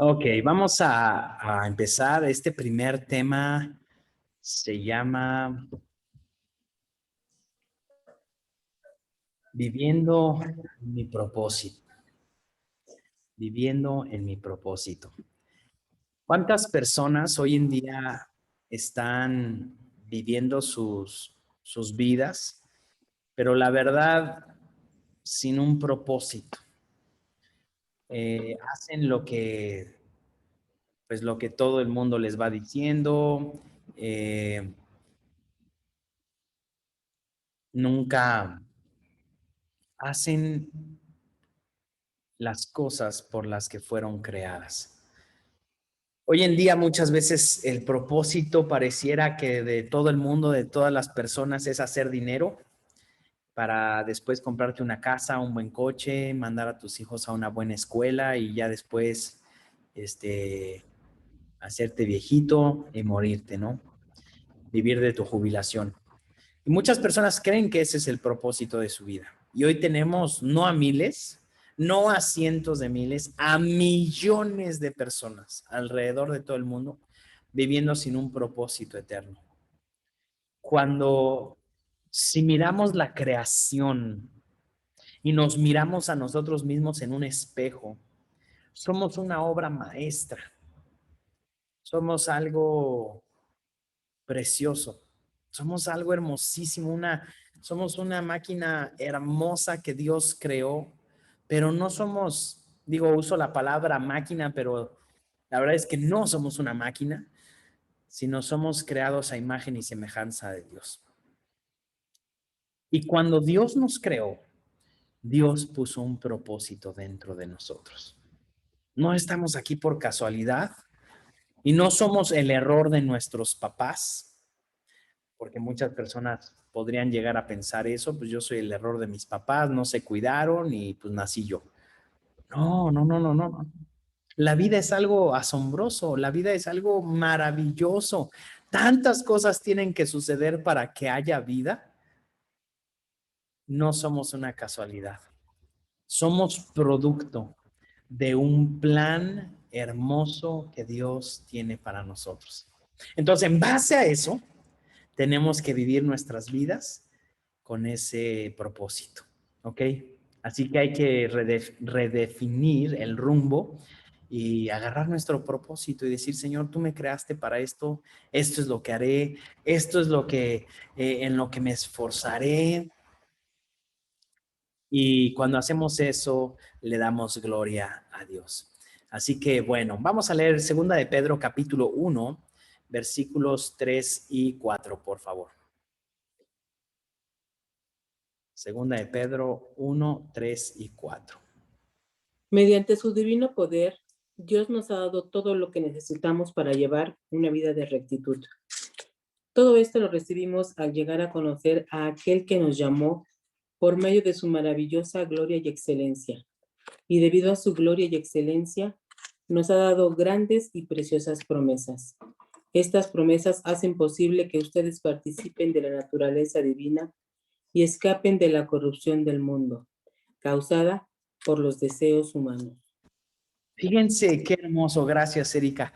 Ok, vamos a empezar. Este primer tema se llama Viviendo mi propósito. Viviendo en mi propósito. ¿Cuántas personas hoy en día están viviendo sus vidas, pero la verdad, sin un propósito? Hacen pues lo que todo el mundo les va diciendo. eh, Nunca hacen las cosas por las que fueron creadas. Hoy en día muchas veces el propósito pareciera que de todo el mundo, de todas las personas, es hacer dinero para después comprarte una casa, un buen coche, mandar a tus hijos a una buena escuela y ya después hacerte viejito y morirte, ¿no? Vivir de tu jubilación. Y muchas personas creen que ese es el propósito de su vida. Y hoy tenemos no a miles, no a cientos de miles, a millones de personas alrededor de todo el mundo viviendo sin un propósito eterno. Cuando si miramos la creación y nos miramos a nosotros mismos en un espejo, somos una obra maestra. Somos algo precioso. Somos algo hermosísimo, somos una máquina hermosa que Dios creó, pero no somos, digo, uso la palabra máquina, pero la verdad es que no somos una máquina, sino somos creados a imagen y semejanza de Dios. Y cuando Dios nos creó, Dios puso un propósito dentro de nosotros. No estamos aquí por casualidad y no somos el error de nuestros papás, porque muchas personas podrían llegar a pensar eso, pues yo soy el error de mis papás, no se cuidaron y pues nací yo. No, no, no, no, no. La vida es algo asombroso, la vida es algo maravilloso. Tantas cosas tienen que suceder para que haya vida. No somos una casualidad. Somos producto de un plan hermoso que Dios tiene para nosotros. Entonces, en base a eso, tenemos que vivir nuestras vidas con ese propósito, ¿ok? Así que hay que redefinir el rumbo y agarrar nuestro propósito y decir, Señor, tú me creaste para esto, esto es lo que haré, esto es lo que, en lo que me esforzaré. Y cuando hacemos eso, le damos gloria a Dios. Así que bueno, vamos a leer segunda de Pedro capítulo 1, versículos 3 y 4, por favor. Segunda de Pedro 1, 3 y 4. Mediante su divino poder, Dios nos ha dado todo lo que necesitamos para llevar una vida de rectitud. Todo esto lo recibimos al llegar a conocer a aquel que nos llamó por medio de su maravillosa gloria y excelencia. Y debido a su gloria y excelencia, nos ha dado grandes y preciosas promesas. Estas promesas hacen posible que ustedes participen de la naturaleza divina y escapen de la corrupción del mundo, causada por los deseos humanos. Fíjense qué hermoso, gracias Erika.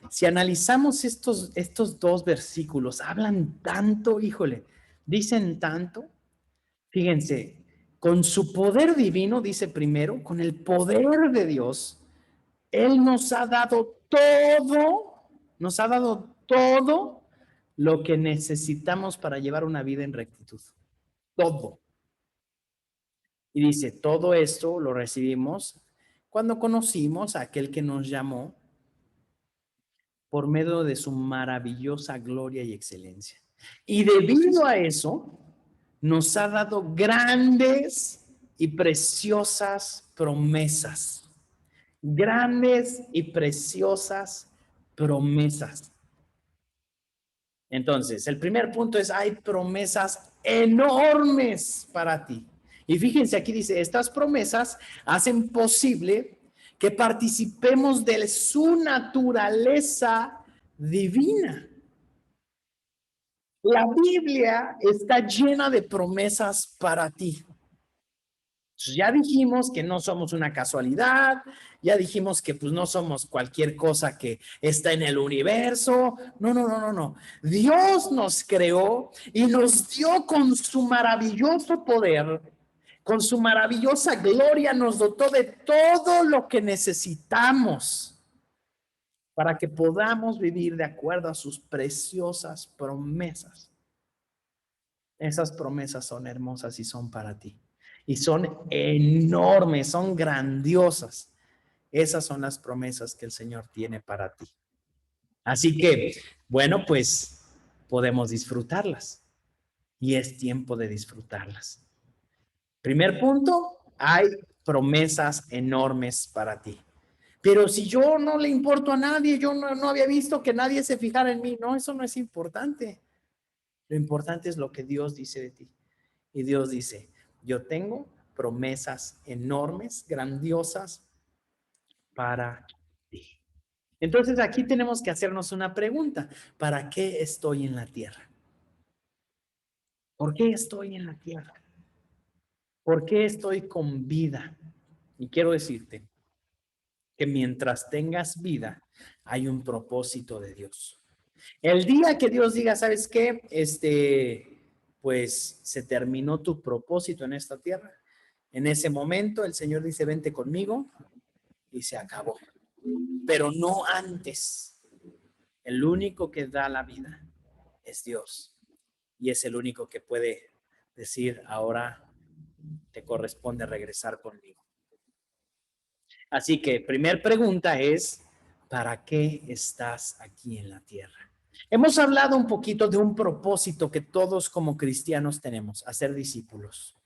Si analizamos estos dos versículos, hablan tanto, híjole, dicen tanto. Fíjense, con su poder divino, dice primero, con el poder de Dios, Él nos ha dado todo lo que necesitamos para llevar una vida en rectitud. Todo. Y dice, todo esto lo recibimos cuando conocimos a aquel que nos llamó por medio de su maravillosa gloria y excelencia. Y debido a eso, nos ha dado grandes y preciosas promesas. Grandes y preciosas promesas. Entonces, el primer punto es, hay promesas enormes para ti. Y fíjense, aquí dice, estas promesas hacen posible que participemos de su naturaleza divina. La Biblia está llena de promesas para ti. Ya dijimos que no somos una casualidad, ya dijimos que pues no somos cualquier cosa que está en el universo. No, no, no, no, no. Dios nos creó y nos dio con su maravilloso poder, con su maravillosa gloria, nos dotó de todo lo que necesitamos para que podamos vivir de acuerdo a sus preciosas promesas. Esas promesas son hermosas y son para ti. Y son enormes, son grandiosas. Esas son las promesas que el Señor tiene para ti. Así que, bueno, pues podemos disfrutarlas. Y es tiempo de disfrutarlas. Primer punto, hay promesas enormes para ti. Pero si yo no le importo a nadie, yo no había visto que nadie se fijara en mí. No, eso no es importante. Lo importante es lo que Dios dice de ti. Y Dios dice, yo tengo promesas enormes, grandiosas para ti. Entonces aquí tenemos que hacernos una pregunta. ¿Para qué estoy en la tierra? ¿Por qué estoy en la tierra? ¿Por qué estoy con vida? Y quiero decirte que mientras tengas vida, hay un propósito de Dios. El día que Dios diga, ¿sabes qué? Pues se terminó tu propósito en esta tierra. En ese momento el Señor dice, vente conmigo y se acabó. Pero no antes. El único que da la vida es Dios. Y es el único que puede decir, ahora te corresponde regresar conmigo. Así que primer pregunta es, ¿para qué estás aquí en la tierra? Hemos hablado un poquito de un propósito que todos como cristianos tenemos, hacer discípulos,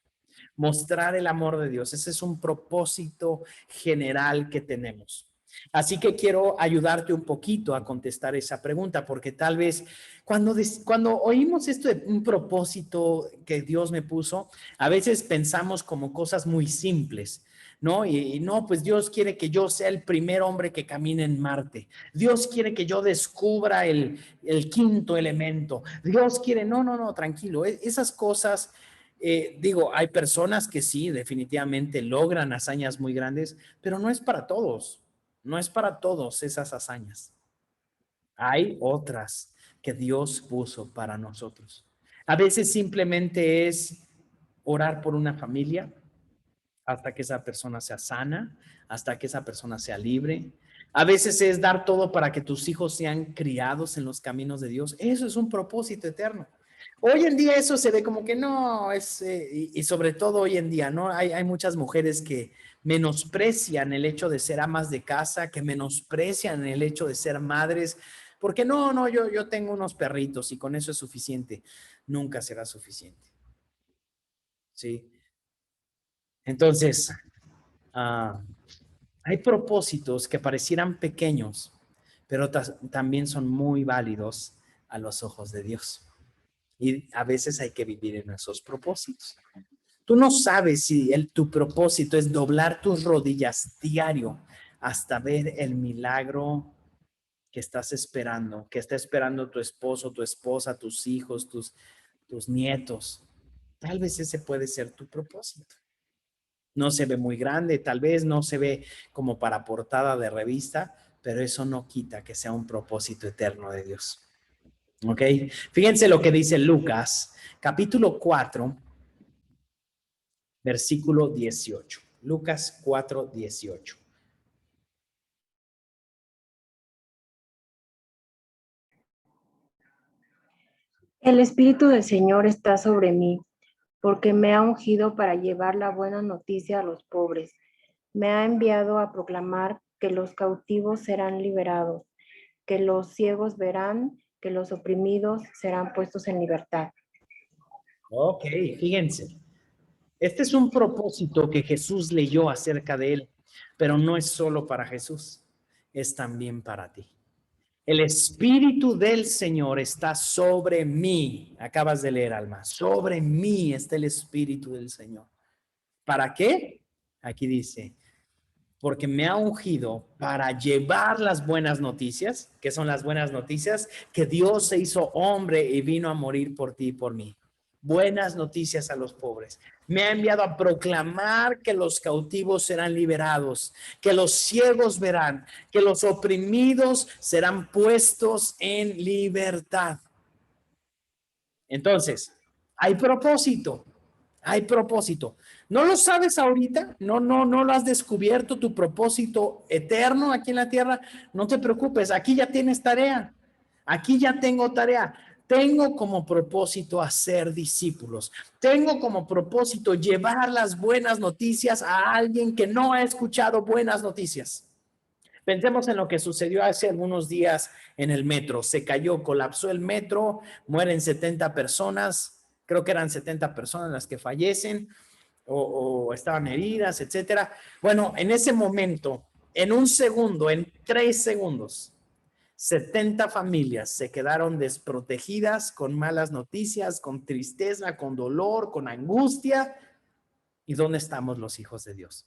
mostrar el amor de Dios. Ese es un propósito general que tenemos. Así que quiero ayudarte un poquito a contestar esa pregunta, porque tal vez cuando oímos esto de un propósito que Dios me puso, a veces pensamos como cosas muy simples, ¿no? Y no, pues Dios quiere que yo sea el primer hombre que camine en Marte. Dios quiere que yo descubra el quinto elemento. Dios quiere, no, tranquilo. Esas cosas, digo, hay personas que sí, definitivamente logran hazañas muy grandes, pero no es para todos. No es para todos esas hazañas. Hay otras que Dios puso para nosotros. A veces simplemente es orar por una familia hasta que esa persona sea sana, hasta que esa persona sea libre. A veces es dar todo para que tus hijos sean criados en los caminos de Dios. Eso es un propósito eterno. Hoy en día eso se ve como que no es, y sobre todo hoy en día, ¿no? Hay muchas mujeres que menosprecian el hecho de ser amas de casa, que menosprecian el hecho de ser madres, porque no, yo tengo unos perritos y con eso es suficiente. Nunca será suficiente. ¿Sí? Entonces, hay propósitos que parecieran pequeños, pero también son muy válidos a los ojos de Dios. Y a veces hay que vivir en esos propósitos. Tú no sabes si tu propósito es doblar tus rodillas diario hasta ver el milagro que estás esperando, que está esperando tu esposo, tu esposa, tus hijos, tus nietos. Tal vez ese puede ser tu propósito. No se ve muy grande, tal vez no se ve como para portada de revista, pero eso no quita que sea un propósito eterno de Dios. ¿Ok? Fíjense lo que dice Lucas, capítulo 4, versículo 18. Lucas 4, 18. El Espíritu del Señor está sobre mí, porque me ha ungido para llevar la buena noticia a los pobres. Me ha enviado a proclamar que los cautivos serán liberados, que los ciegos verán, que los oprimidos serán puestos en libertad. Ok, fíjense. Este es un propósito que Jesús leyó acerca de él, pero no es solo para Jesús, es también para ti. El Espíritu del Señor está sobre mí. Acabas de leer, Alma. Sobre mí está el Espíritu del Señor. ¿Para qué? Aquí dice, porque me ha ungido para llevar las buenas noticias. ¿Qué son las buenas noticias? Que Dios se hizo hombre y vino a morir por ti y por mí. buenas noticias a los pobres. Me ha enviado a proclamar que los cautivos serán liberados, que los ciegos verán, que los oprimidos serán puestos en libertad. Entonces, hay propósito, hay propósito. ¿No lo sabes ahorita? No lo has descubierto tu propósito eterno aquí en la tierra. No te preocupes, aquí ya tienes tarea. Aquí ya tengo tarea. Tengo como propósito hacer discípulos. Tengo como propósito llevar las buenas noticias a alguien que no ha escuchado buenas noticias. Pensemos en lo que sucedió hace algunos días en el metro. Se cayó, colapsó el metro, mueren 70 personas. Creo que eran 70 personas las que fallecen o estaban heridas, etcétera. Bueno, en ese momento, en un segundo, en 3 segundos, 70 familias se quedaron desprotegidas, con malas noticias, con tristeza, con dolor, con angustia. ¿Y dónde estamos los hijos de Dios?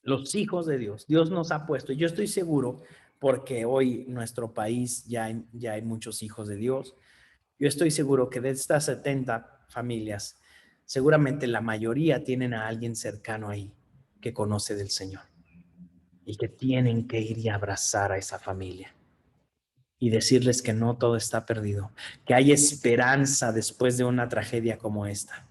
Los hijos de Dios. Dios nos ha puesto. Yo estoy seguro, porque hoy en nuestro país ya hay muchos hijos de Dios. Yo estoy seguro que de estas 70 familias, seguramente la mayoría tienen a alguien cercano ahí que conoce del Señor y que tienen que ir y abrazar a esa familia y decirles que no todo está perdido, que hay esperanza después de una tragedia como esta.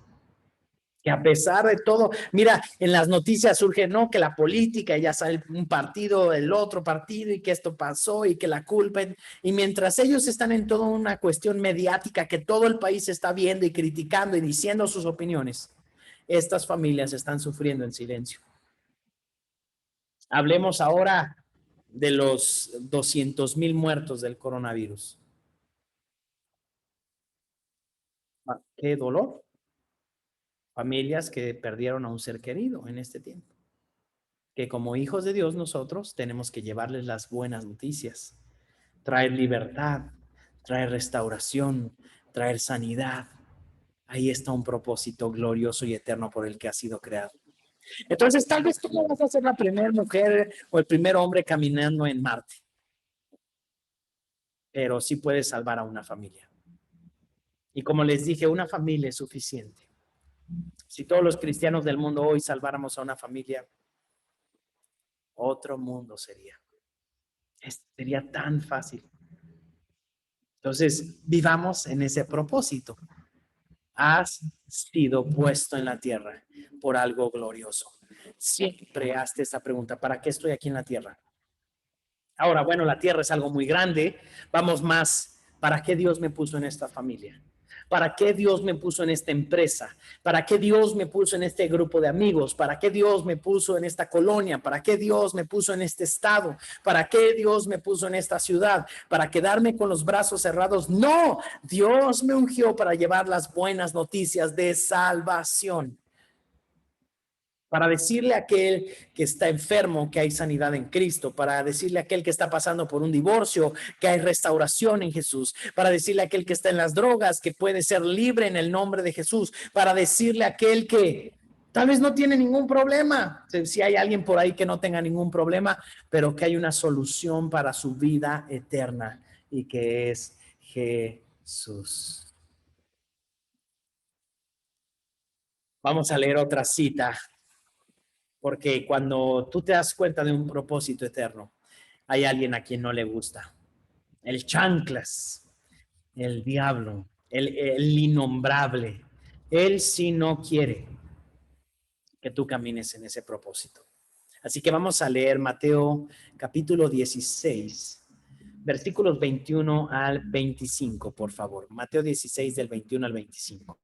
Que a pesar de todo, mira, en las noticias surge, no, que la política, ya sale un partido, el otro partido, y que esto pasó, y que la culpa, y mientras ellos están en toda una cuestión mediática que todo el país está viendo y criticando y diciendo sus opiniones, estas familias están sufriendo en silencio. Hablemos ahora de los 200,000 muertos del coronavirus. Qué dolor. Familias que perdieron a un ser querido en este tiempo. Que como hijos de Dios nosotros tenemos que llevarles las buenas noticias, traer libertad, traer restauración, traer sanidad. Ahí está un propósito glorioso y eterno por el que ha sido creado. Entonces, tal vez tú no vas a ser la primera mujer o el primer hombre caminando en Marte, pero sí puedes salvar a una familia. Y como les dije, una familia es suficiente. Si todos los cristianos del mundo hoy salváramos a una familia, otro mundo sería. Sería tan fácil. Entonces, vivamos en ese propósito. Has sido puesto en la tierra por algo glorioso. Siempre hazte esta pregunta: ¿para qué estoy aquí en la tierra? Ahora, bueno, la tierra es algo muy grande. Vamos más, ¿para qué Dios me puso en esta familia? ¿Para qué Dios me puso en esta empresa? ¿Para qué Dios me puso en este grupo de amigos? ¿Para qué Dios me puso en esta colonia? ¿Para qué Dios me puso en este estado? ¿Para qué Dios me puso en esta ciudad? ¿Para quedarme con los brazos cerrados? No, Dios me ungió para llevar las buenas noticias de salvación. Para decirle a aquel que está enfermo que hay sanidad en Cristo, para decirle a aquel que está pasando por un divorcio que hay restauración en Jesús, para decirle a aquel que está en las drogas que puede ser libre en el nombre de Jesús, para decirle a aquel que tal vez no tiene ningún problema, si hay alguien por ahí que no tenga ningún problema, pero que hay una solución para su vida eterna y que es Jesús. Vamos a leer otra cita. Porque cuando tú te das cuenta de un propósito eterno, hay alguien a quien no le gusta. El chanclas, el diablo, el innombrable. Él sí no quiere que tú camines en ese propósito. Así que vamos a leer Mateo capítulo 16, versículos 21 al 25, por favor. Mateo 16 del 21 al 25.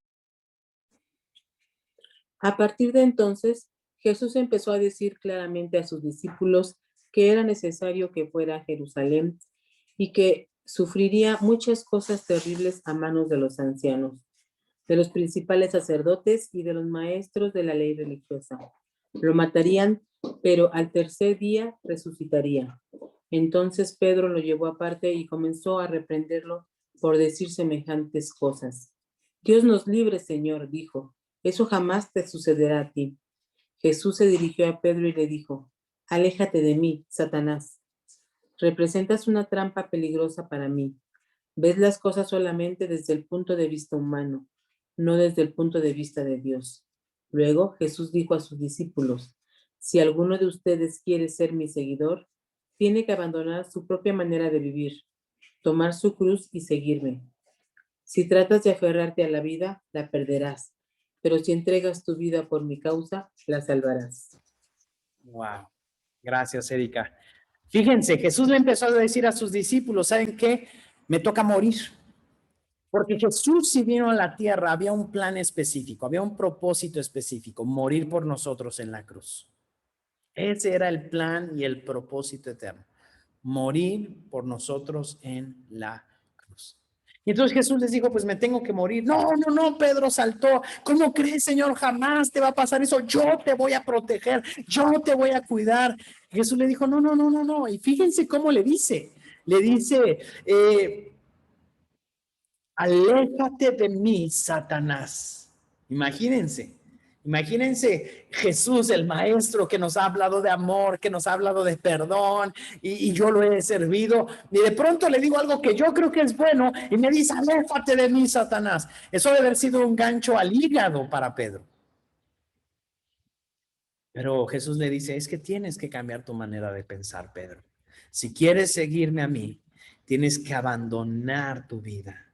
A partir de entonces, Jesús empezó a decir claramente a sus discípulos que era necesario que fuera a Jerusalén y que sufriría muchas cosas terribles a manos de los ancianos, de los principales sacerdotes y de los maestros de la ley religiosa. Lo matarían, pero al tercer día resucitaría. Entonces Pedro lo llevó aparte y comenzó a reprenderlo por decir semejantes cosas. Dios nos libre, Señor, dijo. Eso jamás te sucederá a ti. Jesús se dirigió a Pedro y le dijo: aléjate de mí, Satanás. Representas una trampa peligrosa para mí. Ves las cosas solamente desde el punto de vista humano, no desde el punto de vista de Dios. Luego Jesús dijo a sus discípulos, si alguno de ustedes quiere ser mi seguidor, tiene que abandonar su propia manera de vivir, tomar su cruz y seguirme. Si tratas de aferrarte a la vida, la perderás, pero si entregas tu vida por mi causa, la salvarás. Wow. Gracias, Erika. Fíjense, Jesús le empezó a decir a sus discípulos, ¿saben qué? Me toca morir. Porque Jesús, si vino a la tierra, había un plan específico, había un propósito específico, morir por nosotros en la cruz. Ese era el plan y el propósito eterno, morir por nosotros en la cruz. Y entonces Jesús les dijo, pues me tengo que morir. No, no, no, Pedro saltó. ¿Cómo crees, Señor? Jamás te va a pasar eso. Yo te voy a proteger, yo te voy a cuidar. Jesús le dijo, no, no, no, no, no. Y fíjense cómo le dice, aléjate de mí, Satanás. Imagínense Jesús, el maestro que nos ha hablado de amor, que nos ha hablado de perdón, y yo lo he servido, y de pronto le digo algo que yo creo que es bueno, y me dice, aléjate de mí, Satanás. Eso debe haber sido un gancho al hígado para Pedro. Pero Jesús le dice, es que tienes que cambiar tu manera de pensar, Pedro. Si quieres seguirme a mí, tienes que abandonar tu vida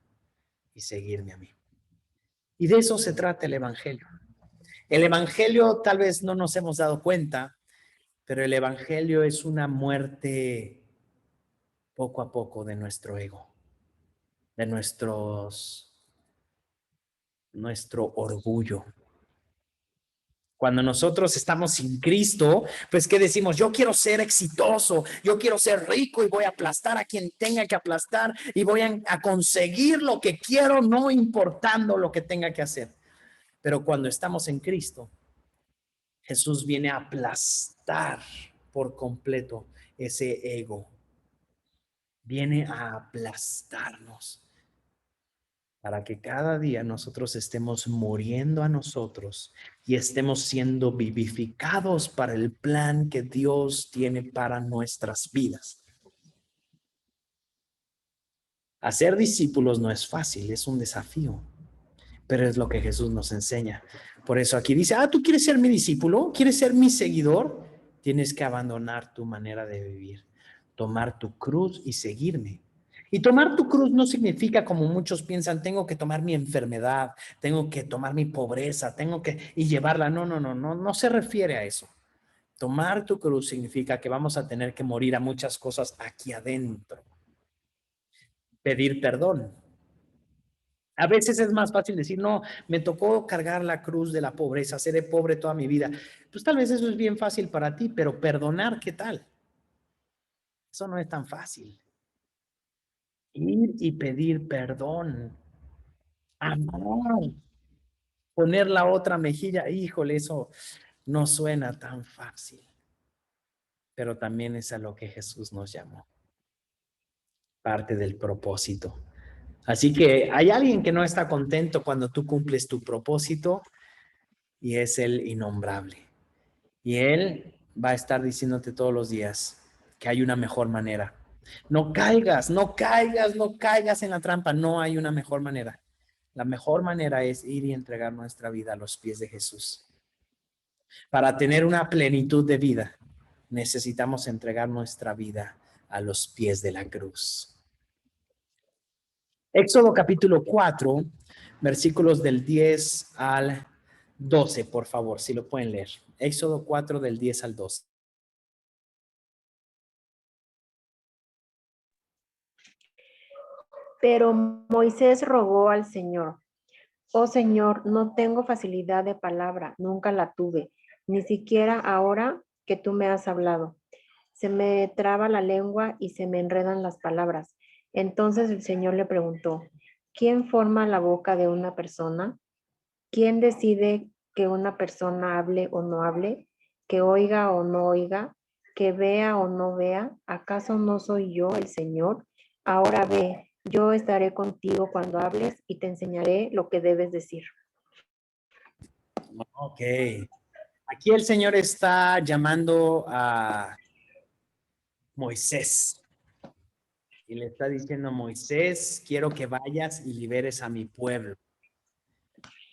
y seguirme a mí. Y de eso se trata el Evangelio. El Evangelio tal vez no nos hemos dado cuenta, pero el Evangelio es una muerte poco a poco de nuestro ego, de nuestro orgullo. Cuando nosotros estamos sin Cristo, pues ¿qué decimos? Yo quiero ser exitoso, yo quiero ser rico y voy a aplastar a quien tenga que aplastar y voy a conseguir lo que quiero, no importando lo que tenga que hacer. Pero cuando estamos en Cristo, Jesús viene a aplastar por completo ese ego. Viene a aplastarnos para que cada día nosotros estemos muriendo a nosotros y estemos siendo vivificados para el plan que Dios tiene para nuestras vidas. Hacer discípulos no es fácil, es un desafío, pero es lo que Jesús nos enseña. Por eso aquí dice, ¿tú quieres ser mi discípulo? ¿Quieres ser mi seguidor? Tienes que abandonar tu manera de vivir, tomar tu cruz y seguirme. Y tomar tu cruz no significa, como muchos piensan, tengo que tomar mi enfermedad, tengo que tomar mi pobreza, y llevarla. No se refiere a eso. Tomar tu cruz significa que vamos a tener que morir a muchas cosas aquí adentro. Pedir perdón. A veces es más fácil decir, no, me tocó cargar la cruz de la pobreza, seré pobre toda mi vida. Pues tal vez eso es bien fácil para ti, pero perdonar, ¿qué tal? Eso no es tan fácil. Ir y pedir perdón. Amar. Poner la otra mejilla, híjole, eso no suena tan fácil. Pero también es a lo que Jesús nos llamó. Parte del propósito. Así que hay alguien que no está contento cuando tú cumples tu propósito y es el innombrable. Y él va a estar diciéndote todos los días que hay una mejor manera. No caigas en la trampa. No hay una mejor manera. La mejor manera es ir y entregar nuestra vida a los pies de Jesús. Para tener una plenitud de vida, necesitamos entregar nuestra vida a los pies de la cruz. Éxodo capítulo 4, versículos del 10 al 12, por favor, si lo pueden leer. Éxodo 4 del 10 al 12. Pero Moisés rogó al Señor: oh Señor, no tengo facilidad de palabra, nunca la tuve, ni siquiera ahora que tú me has hablado. Se me traba la lengua y se me enredan las palabras. Entonces el Señor le preguntó: ¿quién forma la boca de una persona? ¿Quién decide que una persona hable o no hable? ¿Que oiga o no oiga? ¿Que vea o no vea? ¿Acaso no soy yo el Señor? Ahora ve, yo estaré contigo cuando hables y te enseñaré lo que debes decir. Ok. Aquí el Señor está llamando a Moisés. Y le está diciendo, Moisés, quiero que vayas y liberes a mi pueblo.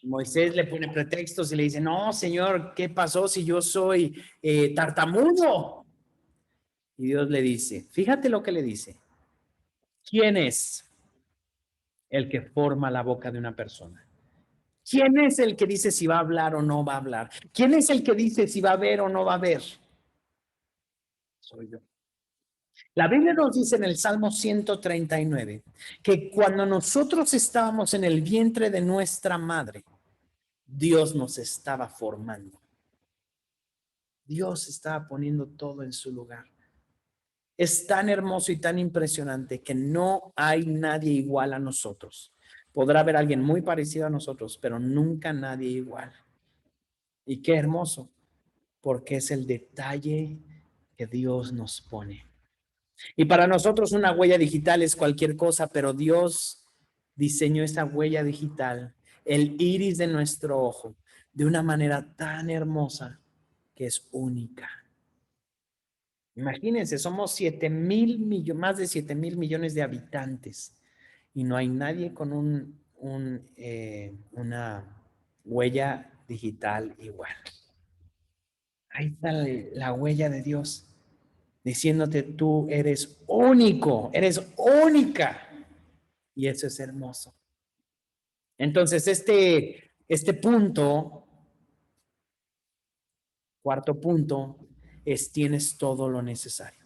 Moisés le pone pretextos y le dice, no, Señor, ¿qué pasó si yo soy tartamudo? Y Dios le dice, fíjate lo que le dice, ¿quién es el que forma la boca de una persona? ¿Quién es el que dice si va a hablar o no va a hablar? ¿Quién es el que dice si va a ver o no va a ver? Soy yo. La Biblia nos dice en el Salmo 139 que cuando nosotros estábamos en el vientre de nuestra madre, Dios nos estaba formando. Dios estaba poniendo todo en su lugar. Es tan hermoso y tan impresionante que no hay nadie igual a nosotros. Podrá haber alguien muy parecido a nosotros, pero nunca nadie igual. Y qué hermoso, porque es el detalle que Dios nos pone. Y para nosotros una huella digital es cualquier cosa, pero Dios diseñó esa huella digital, el iris de nuestro ojo, de una manera tan hermosa que es única. Imagínense, somos 7,000 millones, más de 7,000 millones de habitantes y no hay nadie con una huella digital igual. Ahí está la huella de Dios diciéndote tú eres único, eres única. Y eso es hermoso. Entonces, este punto, cuarto punto, es tienes todo lo necesario.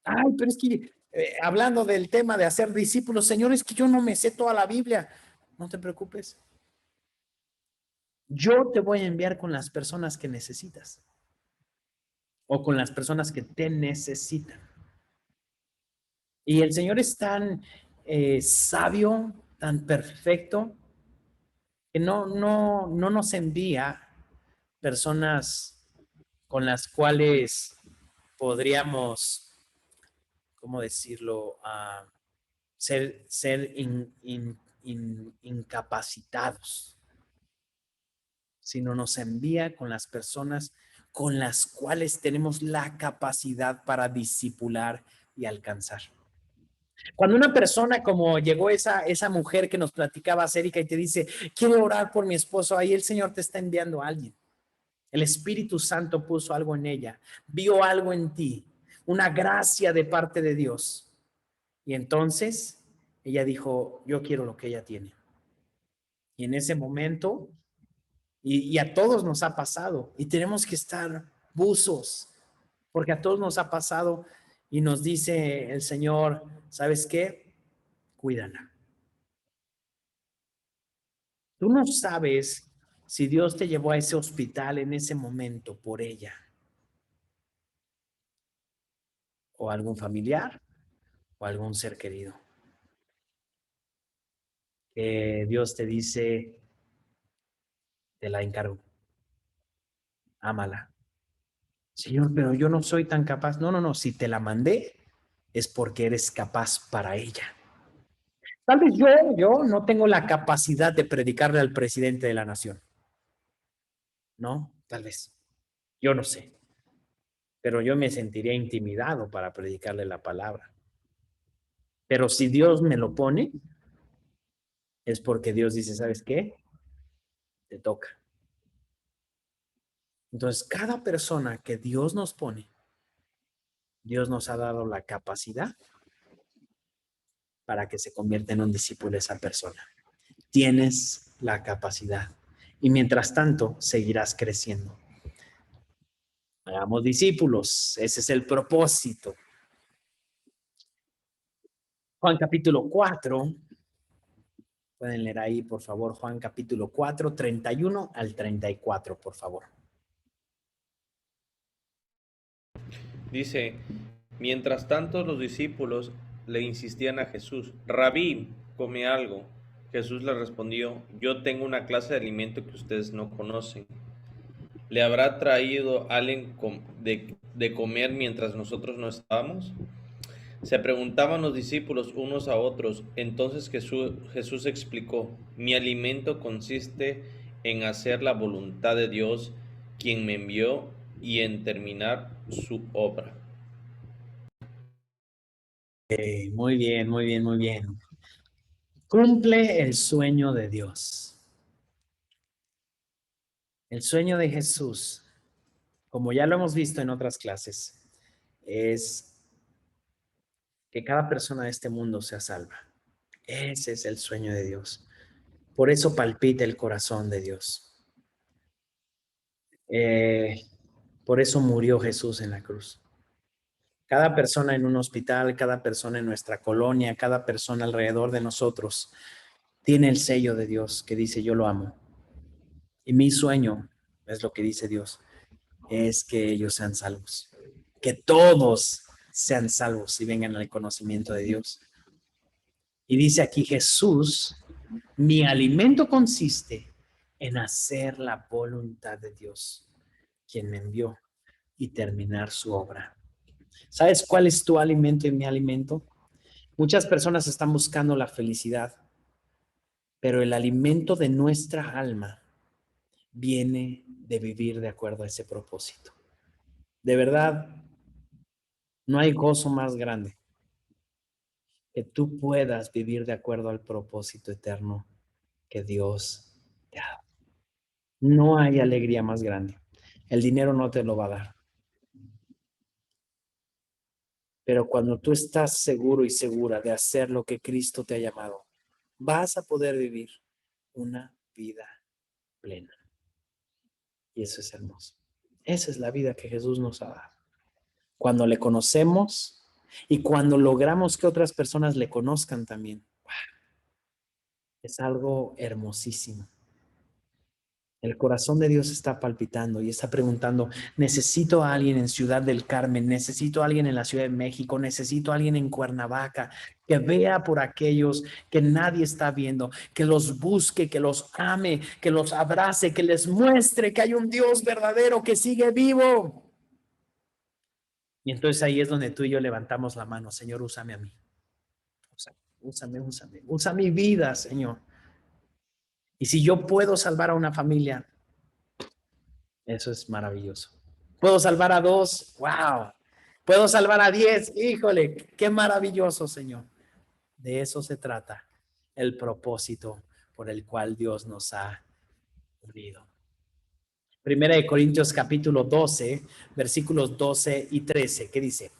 Ay, pero es que hablando del tema de hacer discípulos, Señor, es que yo no me sé toda la Biblia. No te preocupes. Yo te voy a enviar con las personas que necesitas o con las personas que te necesitan. Y el Señor es tan sabio, tan perfecto, que no nos envía personas con las cuales podríamos, ¿cómo decirlo? Ser incapacitados, sino nos envía con las personas con las cuales tenemos la capacidad para discipular y alcanzar. Cuando una persona como llegó esa mujer que nos platicaba Erika y te dice, quiero orar por mi esposo, ahí el Señor te está enviando a alguien. El Espíritu Santo puso algo en ella, vio algo en ti, una gracia de parte de Dios. Y entonces ella dijo, yo quiero lo que ella tiene. Y en ese momento, y a todos nos ha pasado, y tenemos que estar buzos, porque a todos nos ha pasado y nos dice el Señor, ¿sabes qué? Cuídala. Tú no sabes si Dios te llevó a ese hospital en ese momento por ella, o algún familiar, o algún ser querido. Dios te dice, te la encargo, ámala. Señor, pero yo no soy tan capaz. No, si te la mandé es porque eres capaz para ella. Tal vez yo no tengo la capacidad de predicarle al presidente de la nación. No, tal vez. Yo no sé. Pero yo me sentiría intimidado para predicarle la palabra. Pero si Dios me lo pone, es porque Dios dice, ¿sabes qué? Te toca. Entonces, cada persona que Dios nos pone, Dios nos ha dado la capacidad para que se convierta en un discípulo de esa persona. Tienes la capacidad. Y mientras tanto, seguirás creciendo. Hagamos discípulos. Ese es el propósito. Juan capítulo 4. Pueden leer ahí, por favor, Juan capítulo 4, 31 al 34, por favor. Dice, mientras tanto los discípulos le insistían a Jesús, Rabí, come algo. Jesús le respondió, yo tengo una clase de alimento que ustedes no conocen. ¿Le habrá traído alguien de comer mientras nosotros no estábamos? Se preguntaban los discípulos unos a otros. Entonces Jesús explicó, mi alimento consiste en hacer la voluntad de Dios, quien me envió, y en terminar su obra. Muy bien. Cumple el sueño de Dios. El sueño de Jesús, como ya lo hemos visto en otras clases, es que cada persona de este mundo sea salva. Ese es el sueño de Dios. Por eso palpita el corazón de Dios. Por eso murió Jesús en la cruz. Cada persona en un hospital, cada persona en nuestra colonia, cada persona alrededor de nosotros tiene el sello de Dios que dice yo lo amo. Y mi sueño, es lo que dice Dios, es que ellos sean salvos. Que todos sean salvos y vengan al conocimiento de Dios. Y dice aquí Jesús, mi alimento consiste en hacer la voluntad de Dios, quien me envió, y terminar su obra. ¿Sabes cuál es tu alimento y mi alimento? Muchas personas están buscando la felicidad, pero el alimento de nuestra alma viene de vivir de acuerdo a ese propósito. De verdad, no hay gozo más grande que tú puedas vivir de acuerdo al propósito eterno que Dios te ha dado. No hay alegría más grande. El dinero no te lo va a dar. Pero cuando tú estás seguro y segura de hacer lo que Cristo te ha llamado, vas a poder vivir una vida plena. Y eso es hermoso. Esa es la vida que Jesús nos ha dado. Cuando le conocemos y cuando logramos que otras personas le conozcan también. Es algo hermosísimo. El corazón de Dios está palpitando y está preguntando, necesito a alguien en Ciudad del Carmen, necesito a alguien en la Ciudad de México, necesito a alguien en Cuernavaca, que vea por aquellos que nadie está viendo, que los busque, que los ame, que los abrace, que les muestre que hay un Dios verdadero que sigue vivo. Y entonces ahí es donde tú y yo levantamos la mano, Señor, úsame a mí. Úsame. Usa mi vida, Señor. Y si yo puedo salvar a una familia, eso es maravilloso. Puedo salvar a 2, wow. Puedo salvar a 10, híjole, qué maravilloso, Señor. De eso se trata el propósito por el cual Dios nos ha unido. Primera de Corintios capítulo 12, versículos 12 y 13, ¿qué dice?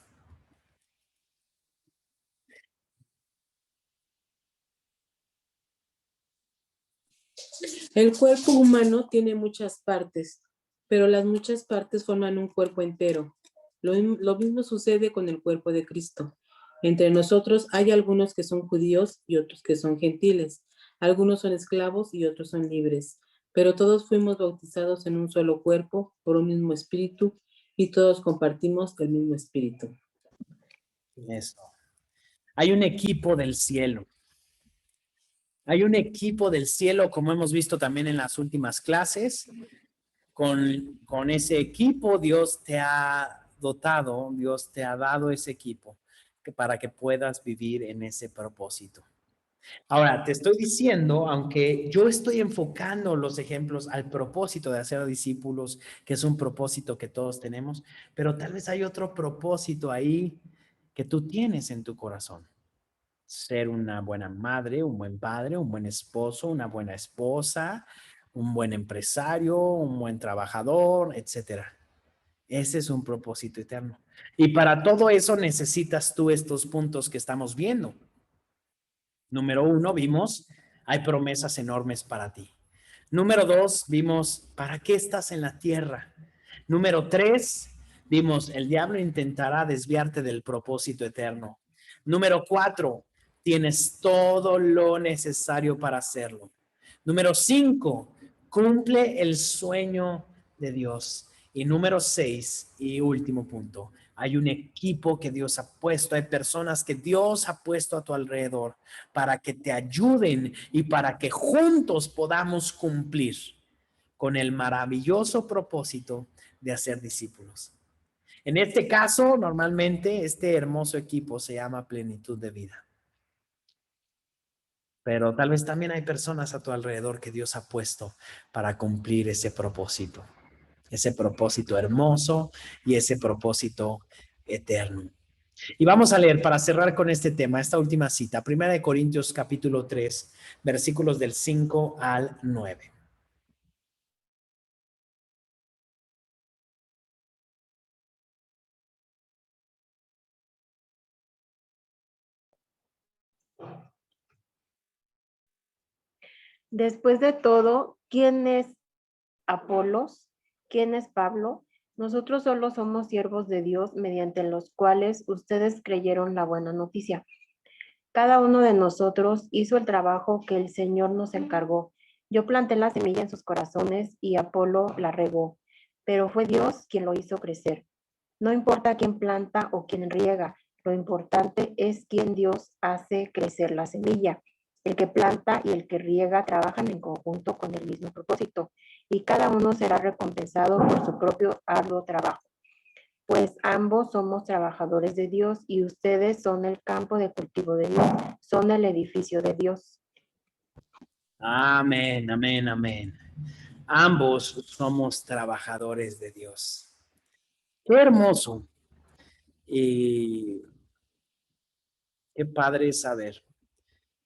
El cuerpo humano tiene muchas partes, pero las muchas partes forman un cuerpo entero. Lo mismo sucede con el cuerpo de Cristo. Entre nosotros hay algunos que son judíos y otros que son gentiles. Algunos son esclavos y otros son libres. Pero todos fuimos bautizados en un solo cuerpo por un mismo espíritu y todos compartimos el mismo espíritu. Eso. Hay un equipo del cielo. Hay un equipo del cielo, como hemos visto también en las últimas clases. Con ese equipo Dios te ha dotado, Dios te ha dado ese equipo para que puedas vivir en ese propósito. Ahora, te estoy diciendo, aunque yo estoy enfocando los ejemplos al propósito de hacer discípulos, que es un propósito que todos tenemos, pero tal vez hay otro propósito ahí que tú tienes en tu corazón. Ser una buena madre, un buen padre, un buen esposo, una buena esposa, un buen empresario, un buen trabajador, etcétera. Ese es un propósito eterno. Y para todo eso necesitas tú estos puntos que estamos viendo. Número 1, vimos, hay promesas enormes para ti. Número 2, vimos, ¿para qué estás en la tierra? Número 3, vimos, el diablo intentará desviarte del propósito eterno. Número 4, tienes todo lo necesario para hacerlo. Número 5, cumple el sueño de Dios. Y número 6, y último punto, hay un equipo que Dios ha puesto, hay personas que Dios ha puesto a tu alrededor para que te ayuden y para que juntos podamos cumplir con el maravilloso propósito de hacer discípulos. En este caso, normalmente este hermoso equipo se llama plenitud de vida. Pero tal vez también hay personas a tu alrededor que Dios ha puesto para cumplir ese propósito hermoso y ese propósito eterno. Y vamos a leer para cerrar con este tema, esta última cita, 1 Corintios capítulo 3, versículos del 5 al 9. Después de todo, ¿quién es Apolos? ¿Quién es Pablo? Nosotros solo somos siervos de Dios mediante los cuales ustedes creyeron la buena noticia. Cada uno de nosotros hizo el trabajo que el Señor nos encargó. Yo planté la semilla en sus corazones y Apolo la regó, pero fue Dios quien lo hizo crecer. No importa quién planta o quién riega, lo importante es quién Dios hace crecer la semilla. El que planta y el que riega trabajan en conjunto con el mismo propósito, y cada uno será recompensado por su propio arduo trabajo. Pues ambos somos trabajadores de Dios y ustedes son el campo de cultivo de Dios, son el edificio de Dios. Amén, amén, amén. Ambos somos trabajadores de Dios. Qué hermoso y qué padre saber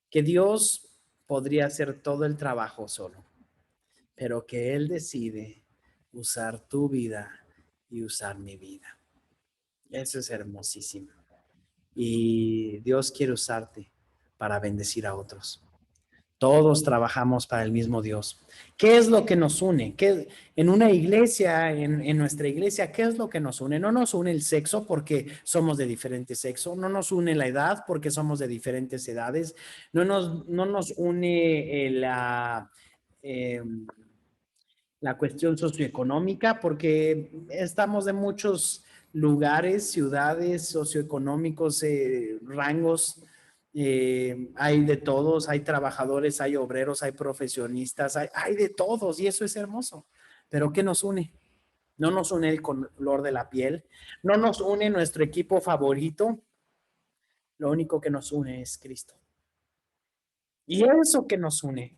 que Dios podría hacer todo el trabajo solo, pero que Él decide usar tu vida y usar mi vida. Eso es hermosísimo. Y Dios quiere usarte para bendecir a otros. Todos trabajamos para el mismo Dios. ¿Qué es lo que nos une? En una iglesia, en nuestra iglesia, ¿qué es lo que nos une? No nos une el sexo porque somos de diferente sexo, no nos une la edad porque somos de diferentes edades, no nos une la cuestión socioeconómica porque estamos de muchos lugares, ciudades, socioeconómicos, rangos. Hay de todos, hay trabajadores, hay obreros, hay profesionistas, hay de todos y eso es hermoso. Pero ¿qué nos une? No nos une el color de la piel, no nos une nuestro equipo favorito, lo único que nos une es Cristo. Y eso que nos une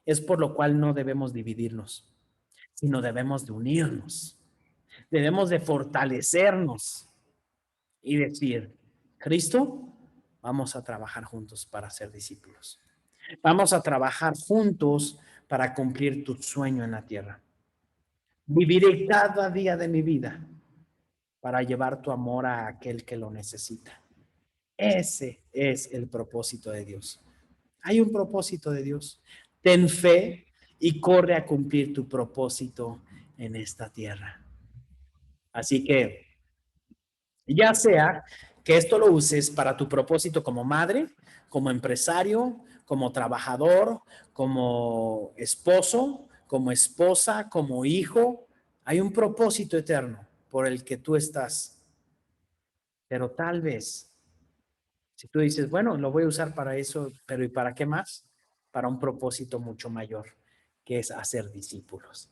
es por lo cual no debemos dividirnos, sino debemos de unirnos, debemos de fortalecernos y decir, Cristo, vamos a trabajar juntos para ser discípulos. Vamos a trabajar juntos para cumplir tu sueño en la tierra. Viviré cada día de mi vida para llevar tu amor a aquel que lo necesita. Ese es el propósito de Dios. Hay un propósito de Dios. Ten fe y corre a cumplir tu propósito en esta tierra. Así que, ya sea que esto lo uses para tu propósito como madre, como empresario, como trabajador, como esposo, como esposa, como hijo, hay un propósito eterno por el que tú estás. Pero tal vez, si tú dices, bueno, lo voy a usar para eso, pero ¿y para qué más? Para un propósito mucho mayor, que es hacer discípulos,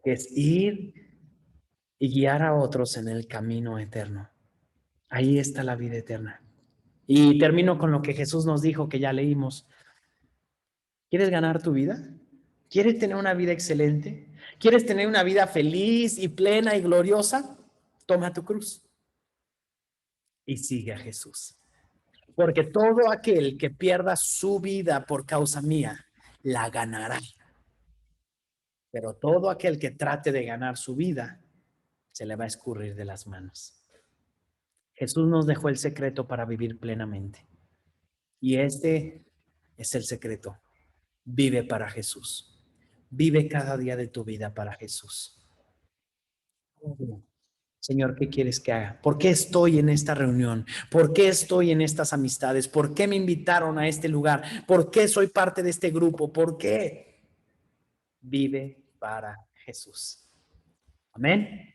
que es ir y guiar a otros en el camino eterno. Ahí está la vida eterna. Y termino con lo que Jesús nos dijo, que ya leímos. ¿Quieres ganar tu vida? ¿Quieres tener una vida excelente? ¿Quieres tener una vida feliz y plena y gloriosa? Toma tu cruz y sigue a Jesús. Porque todo aquel que pierda su vida por causa mía, la ganará. Pero todo aquel que trate de ganar su vida, se le va a escurrir de las manos. Jesús nos dejó el secreto para vivir plenamente. Y este es el secreto. Vive para Jesús. Vive cada día de tu vida para Jesús. Señor, ¿qué quieres que haga? ¿Por qué estoy en esta reunión? ¿Por qué estoy en estas amistades? ¿Por qué me invitaron a este lugar? ¿Por qué soy parte de este grupo? ¿Por qué? Vive para Jesús. Amén.